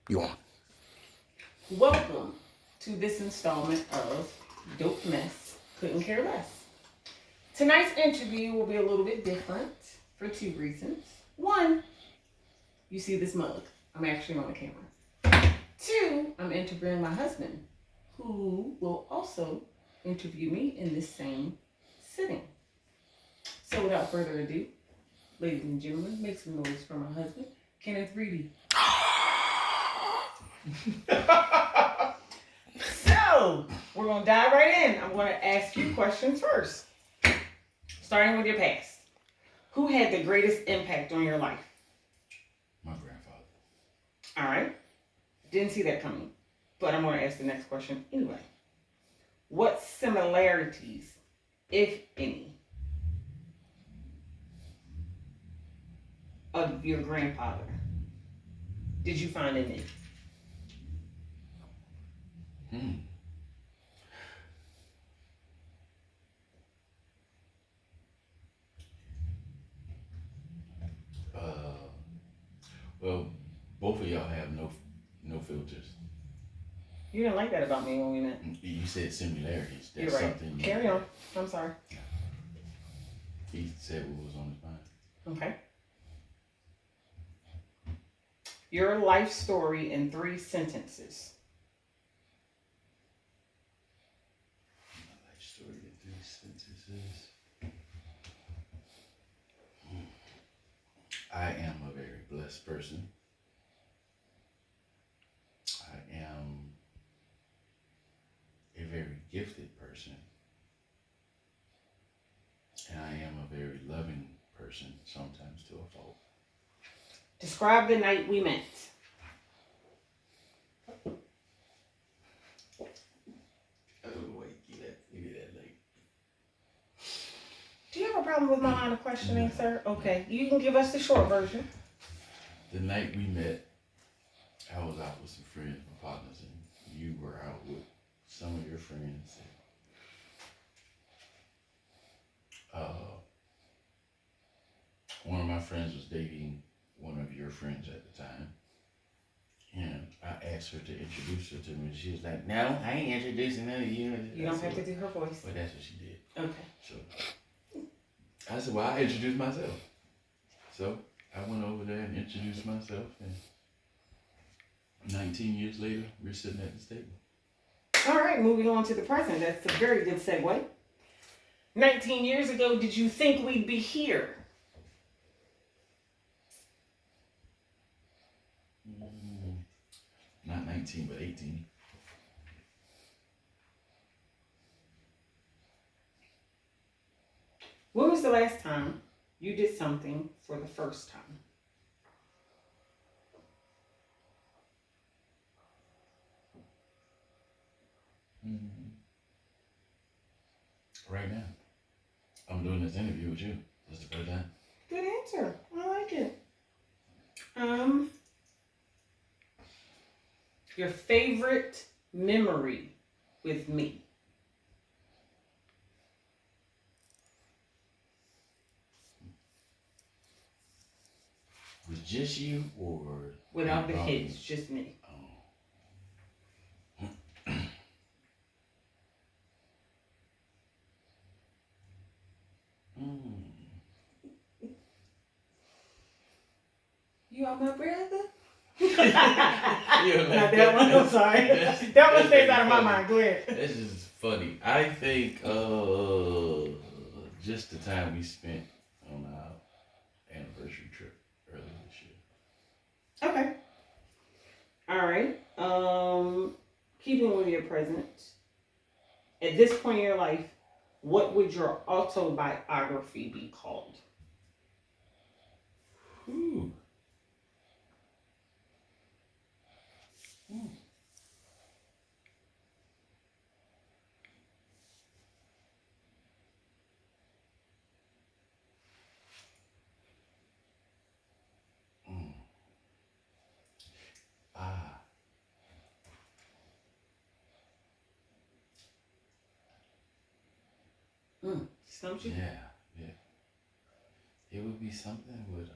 You on? Welcome to this installment of Dope Mess Couldn't Care Less. Tonight's interview will be a little bit different for two reasons. One, you see this mug. I'm actually on the camera. Two, I'm interviewing my husband, who will also interview me in this same sitting. So without further ado, ladies and gentlemen, make some noise for my husband, Kenneth Reedy. So, we're going to dive right in. I'm going to ask you questions first. Starting with your past. Who had the greatest impact on your life? My grandfather. All right. Didn't see that coming. But I'm going to ask the next question anyway. What similarities, if any, of your grandfather did you find in it? Hmm. Uh, well, both of y'all have no filters. You didn't like that about me when we met. You said similarities. You're That's right. something. Carry on. I'm sorry. He said what was on his mind. Okay. Your life story in 3 sentences. My life story in 3 sentences. I am a very blessed person. I am a very gifted person. And I am a very loving person, sometimes to a fault. Describe the night we met. Oh, wait, give me that late. Do you have a problem with my line of questioning, sir? Okay, you can give us the short version. The night we met, I was out with some friends, my partners, and you were out with some of your friends. One of my friends was dating one of your friends at the time. And I asked her to introduce her to me. She was like, "No, I ain't introducing none of you." You don't have to do her voice. But that's what she did. Okay. So I said, "Well, I introduced myself." So I went over there and introduced myself. And 19 years later, we're sitting at this table. All right, moving on to the present. That's a very good segue. 19 years ago, did you think we'd be here? Not 19, but 18. When was the last time you did something for the first time? Right now. I'm doing this interview with you. That's the first time. Good answer. I like it. Your favorite memory with me? Was just you or Without the kids, just me. You are my brother? Not that one. I'm sorry. That one stays out of my mind. Go ahead. This is funny. I think just the time we spent on our anniversary trip earlier this year. Okay. All right. Keeping with your present, at this point in your life, what would your autobiography be called? Ooh. Ah. Stumped you? Yeah. It would be something with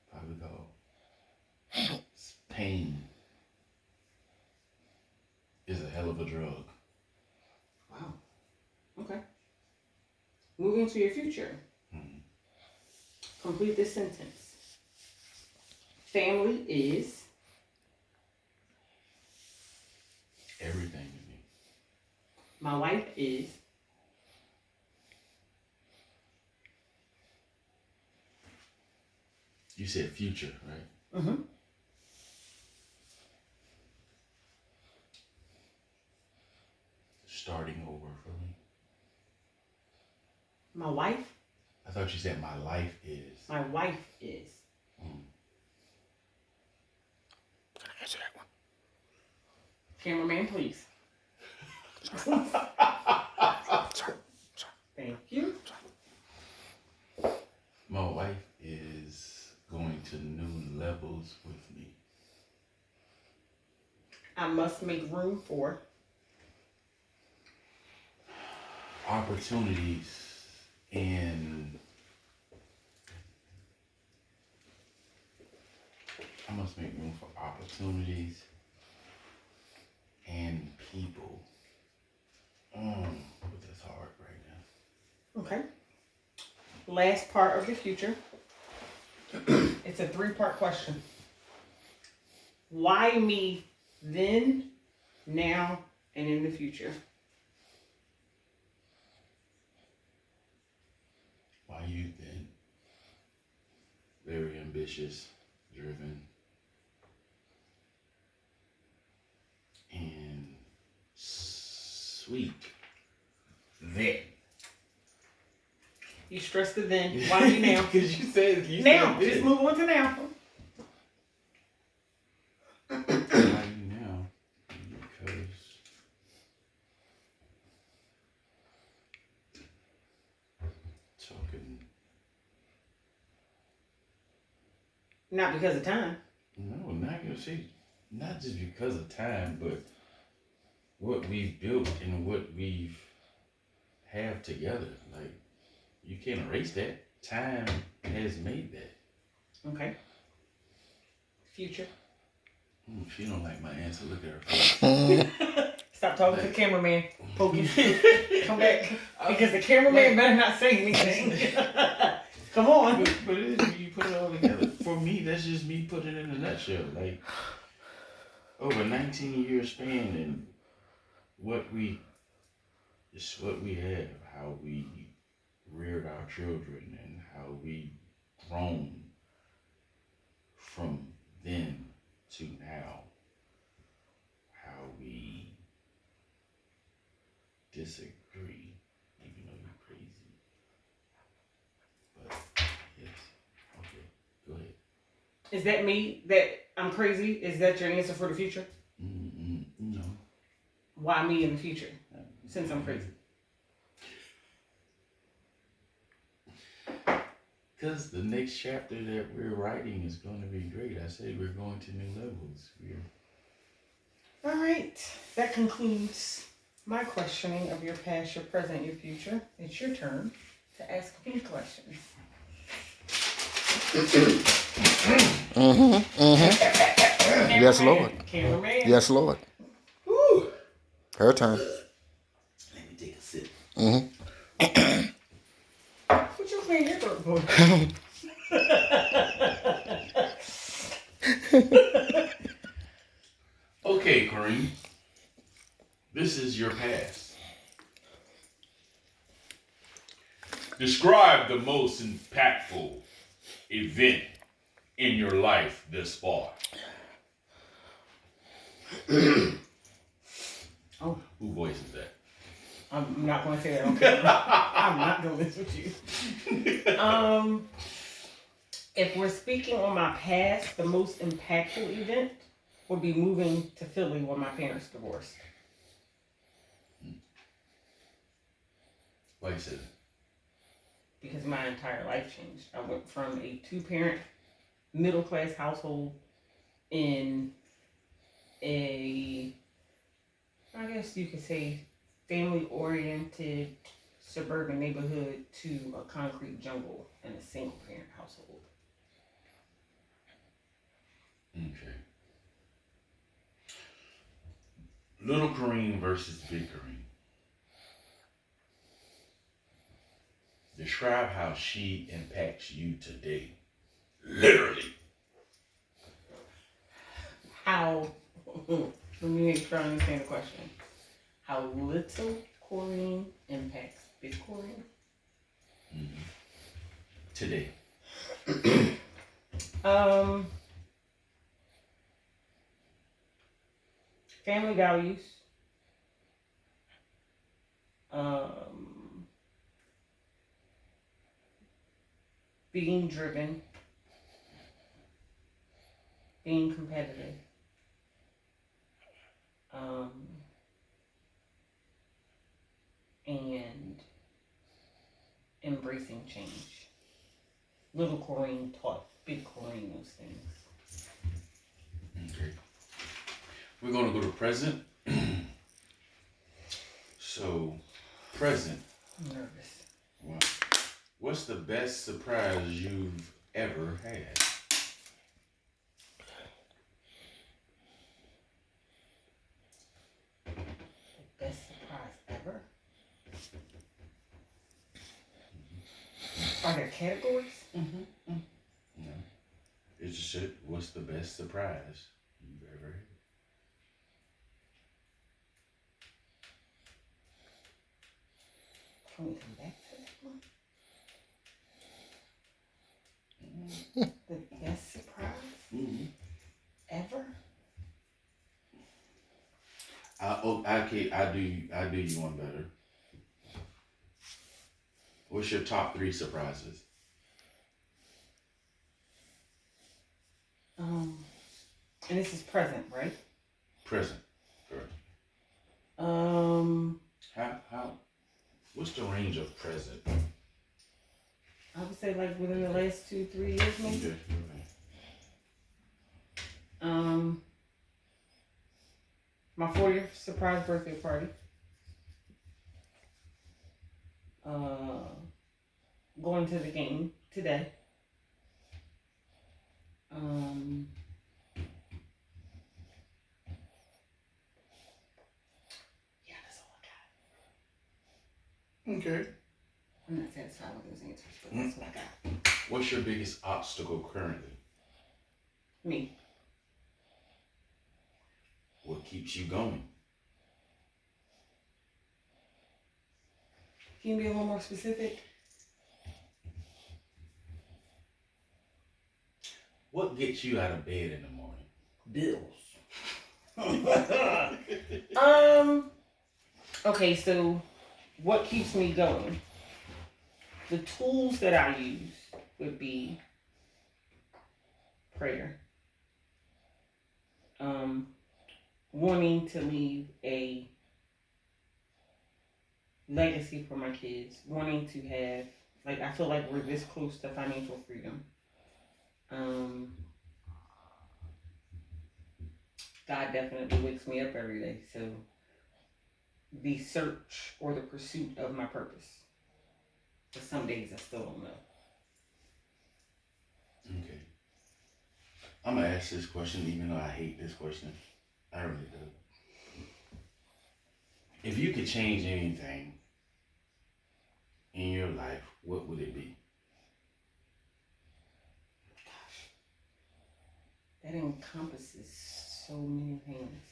probably called pain is a hell of a drug. Wow. Okay. Moving to your future. Mm-hmm. Complete this sentence. Family is Everything to me. my wife is You said future, right? mm-hmm. Starting over for me. My wife. I thought you said my life is. My wife is. Gotta answer that one. Cameraman, please. Sorry. Thank you. My wife is going to new levels with me. I must make room for Opportunities and I must make room for opportunities and people. But that's hard right now. Okay. Last part of the future. It's a 3-part question. Why me then, now, and in the future? My youth then, very ambitious, driven, and sweet. Then. You stressed the then. Why me now? Because you said Now. then. Just move on to now. Why you now? Because talking. Not because of time. No, not gonna say. Not just because of time, but what we've built and what we've have together. Like you can't erase that. Time has made that. Okay. Future. She don't like my answer. Look at her face. Stop talking to the cameraman. Focus. Come back. Because the cameraman better not say anything. Come on. But it is you put it all together. For me, that's just me putting it in a nutshell. Like over 19-year span and what we have, how we reared our children and how we grown from then to now, how we disagree, even though you're crazy. But yes, okay, go ahead. Is that me? That I'm crazy? Is that your answer for the future? No. Why me in the future? Since I'm crazy. Because the next chapter that we're writing is going to be great. I said we're going to new levels. All right. That concludes my questioning of your past, your present, your future. It's your turn to ask me questions. Yes, Lord. Cameraman. Yes, Lord. Woo! Her turn. Let me take a sip. What you clean your throat for? Okay, Kareem. This is your past. Describe the most impactful event in your life this far. Oh. Who voices that? I'm not going to say that on camera. I'm not doing this with you. If we're speaking on my past, the most impactful event would be moving to Philly when my parents divorced. Why you said that? Because my entire life changed. I went from a 2-parent, middle-class household in a, I guess you could say, family-oriented suburban neighborhood to a concrete jungle in a single-parent household. Okay. Little Kareem versus Big Kareem. Describe how she impacts you today. Literally. How, let me make sure I understand the question. How little Corrine impacts Big Corrine? Mm-hmm. Today. Family values. Being driven. Being competitive. And embracing change. Little Corrine taught Big Corrine those things. Okay. We're going to go to present. So, present. I'm nervous. Well, what's the best surprise you've ever had? The best surprise ever? Are there categories? Mm-hmm. No. It just said, what's the best surprise you've ever had? Can we come back to that one? The best surprise ever? I do you one better. What's your top 3 surprises? And this is present, right? Present, correct. How what's the range of present? I would say like within the last 2-3 years, maybe. Okay, My 40th surprise birthday party. Going to the game today. Yeah, that's all I got. Okay. I'm not satisfied with those answers, but that's what I got. What's your biggest obstacle currently? Me. What keeps you going? Can you be a little more specific? What gets you out of bed in the morning? Bills. Okay, so what keeps me going? The tools that I use would be prayer. Wanting to leave a legacy for my kids. Wanting to have, like, I feel like we're this close to financial freedom. God definitely wakes me up every day. So the search or the pursuit of my purpose. But some days I still don't know. Okay. I'm gonna ask this question even though I hate this question. I really do. If you could change anything in your life, what would it be? That encompasses so many things.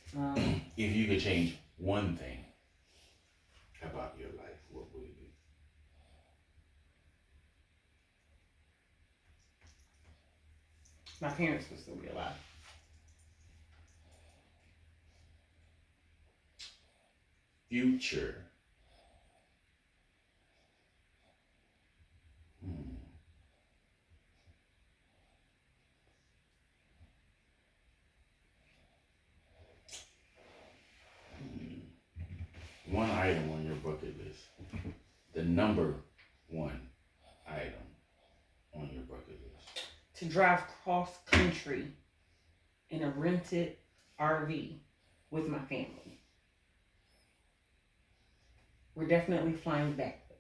If you could change one thing about your life, what would it be? My parents would still be alive. Future. One item on your bucket list. The number one item on your bucket list. To drive cross country in a rented RV with my family. We're definitely flying back though.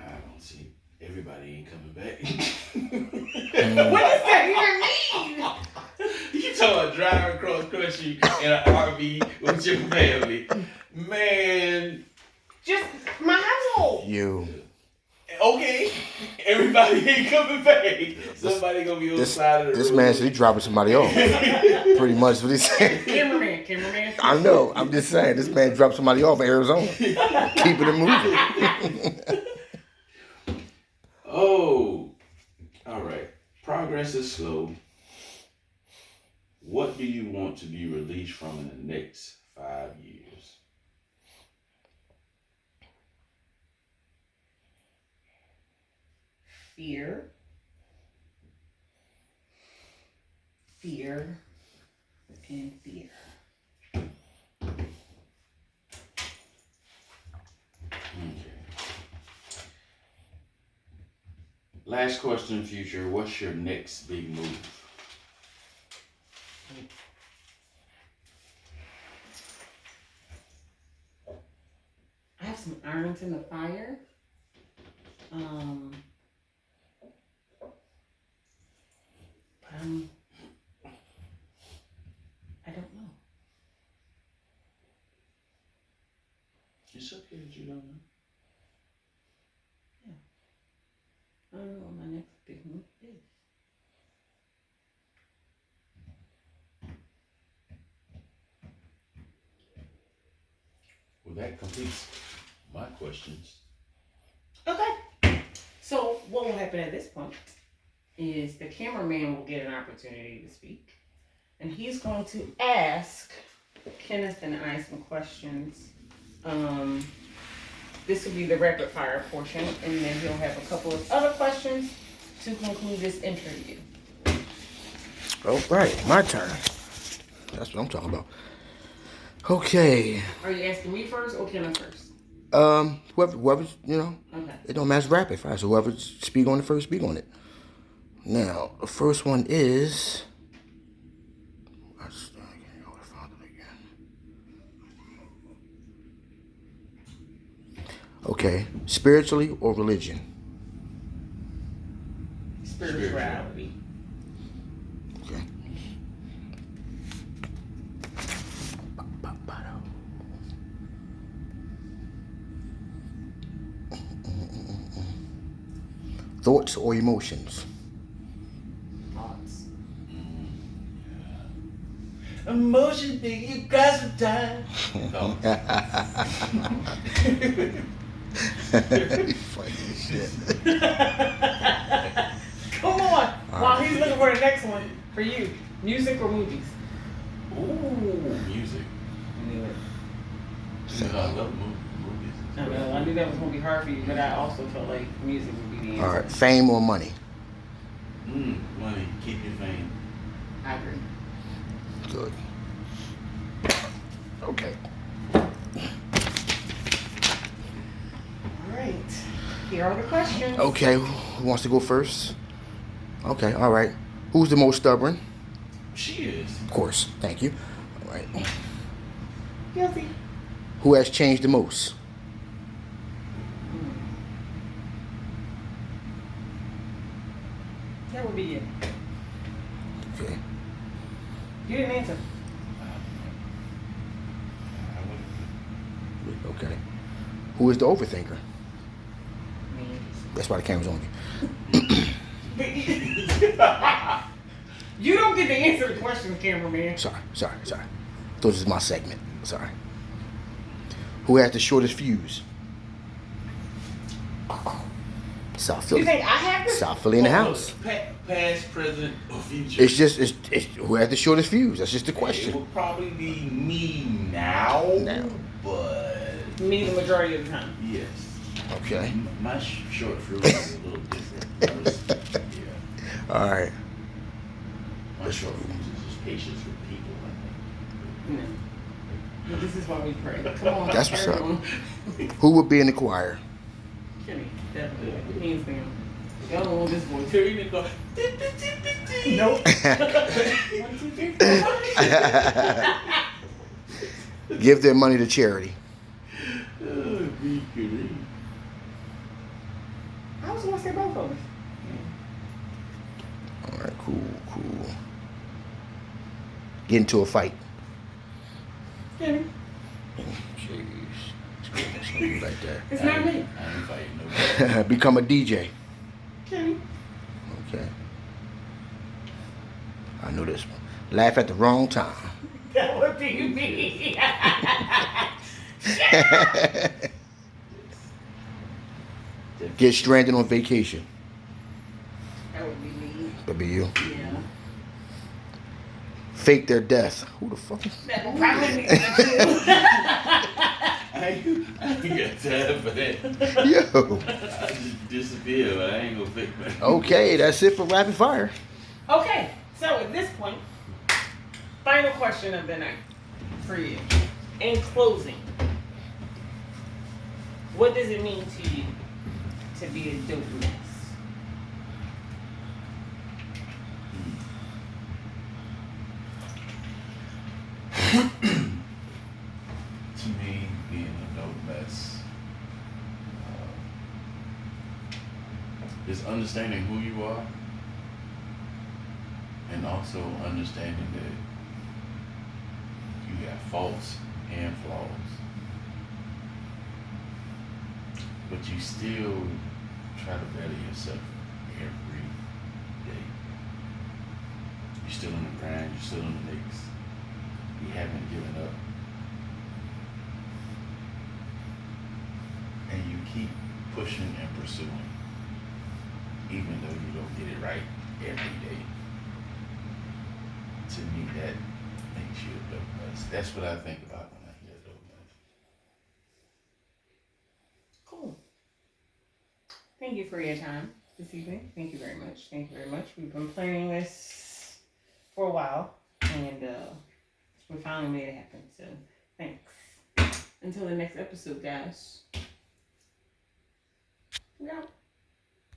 I don't see. Everybody ain't coming back. What does that even mean? You put you in an RV with your family. Man, Just my household. You. okay. Everybody ain't coming back. Somebody gonna be on the side of the This road. man said he dropping somebody off. Pretty much what he said. Cameraman. I know. I'm just saying. This man dropped somebody off in Arizona. Keeping it moving. Oh, all right. Progress is slow. What do you want to be released from in the next 5 years? Fear. And fear. Okay. Last question, Future. What's your next big move? I have some irons in the fire. But I don't know. It's okay that you don't know. I don't know what my next big move is. Well, that completes my questions. Okay. So what will happen at this point is the cameraman will get an opportunity to speak. And he's going to ask Kenneth and I some questions. This will be the rapid fire portion, and then he'll have a couple of other questions to conclude this interview. Oh, right. My turn. That's what I'm talking about. Okay. Are you asking me first or Kenneth first? Whoever's, Okay. it don't matter rapid fire. So whoever speak on it first, speak on it. Now, the first one is. Okay, spiritually or religion? Spirituality. Okay. Thoughts or emotions? Thoughts. Emotion thing, you got some time. Funny as shit. Come on. While he's looking for the next one for you. Music or movies? Ooh, music. I knew it. I love movies. I know. I knew that was going to be hard for you, but I also felt like music would be the answer. All right, fame or money? Money. Keep your fame. I agree. Good. Okay. All right. Here are the questions. Okay, who wants to go first? Okay, all right. Who's the most stubborn? She is. Of course, thank you. All right. Guilty. Who has changed the most? That would be you. Okay. You didn't answer. Okay. Who is the overthinker? Me. That's why the camera's on you. You don't get to answer the question, cameraman. Sorry. This is my segment. Sorry. Who has the shortest fuse? South You Philly. think I have this? South Philly in the house. Past, present, or future. It's just who has the shortest fuse. That's just the It question. would probably be me now. But Me the majority of the time. yes. Okay. My short fuse is a little different. Yeah. All right. My short fuse is just patience with people. No. But this is why we pray. Come on. That's what's up. everyone. Who would be in the choir? Kenny, definitely. Hands down. Y'all don't want this voice. Terry Nick go. Nope. 1, 2, 3, 4. Give their money to charity. Be good. I was gonna say both of us. All right, cool. Get into a fight. Become a DJ. Kenny. Okay. I knew this one. Laugh at the wrong time. That would be me. Get stranded on vacation. That would be me. That'd be you. Yeah. Fake their death. Who the fuck is That would probably be me too. I ain't got time for that. Yo. I just disappear, but I ain't gonna fake that. Okay, that's it for rapid fire. Okay, so at this point, final question of the night for you. In closing, what does it mean to you to be a dope mess? To me, being a dope mess is understanding who you are and also understanding that you got faults and flaws, but you still try to better yourself every day. You're still in the grind, you're still in the mix. You haven't given up. And you keep pushing and pursuing, even though you don't get it right every day. To me, that makes you a dope mess. That's what I think about when I hear dope mess. Cool. Thank you for your time this evening. Thank you very much. Thank you very much. We've been planning this for a while, and we finally made it happen. So thanks. Until the next episode, guys. We out.